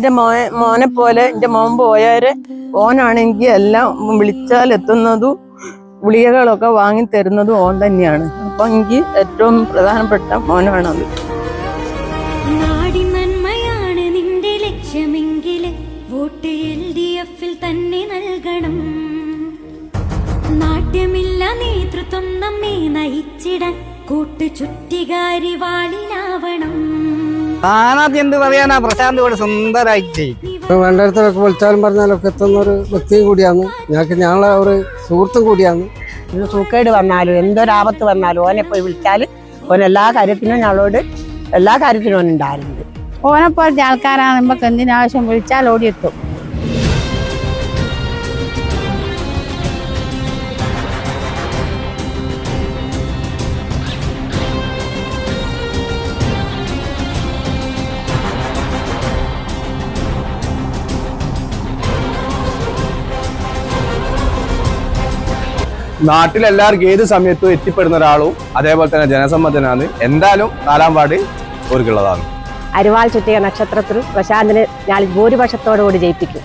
എന്റെ മോനെ പോലെ എന്റെ മോൻ പോയാല് ഓനാണെങ്കിൽ എല്ലാം വിളിച്ചാൽ എത്തുന്നതും ഗുളികകളൊക്കെ വാങ്ങി തരുന്നതും ഓൻ തന്നെയാണ്. അപ്പൊ എനിക്ക് ഏറ്റവും പ്രധാനപ്പെട്ട മോനാണത്. നാടി നന്മയാണ് നിന്റെ ലക്ഷ്യമെങ്കിൽ വോട്ട് LDF-ൽ തന്നെ നൽകണം. നാട്യമില്ല നേതൃത്വം നമ്മെ നയിച്ചിടാൻ കൂട്ട് ചുറ്റികാരി വാളിലാവണം. എന്ത് പറയാനാ, പ്രശാന്ത് ഇവിടെ സുന്ദരായിട്ട് വേണ്ടടുത്തൊക്കെ വിളിച്ചാലും പറഞ്ഞാലൊക്കെ എത്തുന്ന ഒരു വ്യക്തിയും കൂടിയാണ്. ഞങ്ങളെ ഒരു സുഹൃത്തും കൂടിയാണ്. സൂക്കേട് വന്നാലും എന്തൊരാപത്ത് വന്നാലും ഓനെ പോയി വിളിച്ചാൽ ഓൻ എല്ലാ കാര്യത്തിനും ഞങ്ങളോട് എല്ലാ കാര്യത്തിനും ഓൻ ഉണ്ടായിരുന്നു. ഓനെപ്പോലത്തെ ആൾക്കാരാണ് നമുക്ക് എന്തിനാവശ്യം വിളിച്ചാൽ ഓടിയെത്തും. നാട്ടിലെല്ലാവർക്കും ഏത് സമയത്തും എത്തിപ്പെടുന്ന ഒരാളും അതേപോലെ തന്നെ ജനസമ്മതനാണ്. എന്തായാലും 4-ാം വാർഡ് ഓർക്കുള്ളതാണ്. അരിവാൾ ചുറ്റിയ നക്ഷത്രത്തിൽ പ്രശാന്തിന് ഞാൻ ഭൂരിപക്ഷത്തോടുകൂടി ജയിപ്പിക്കും.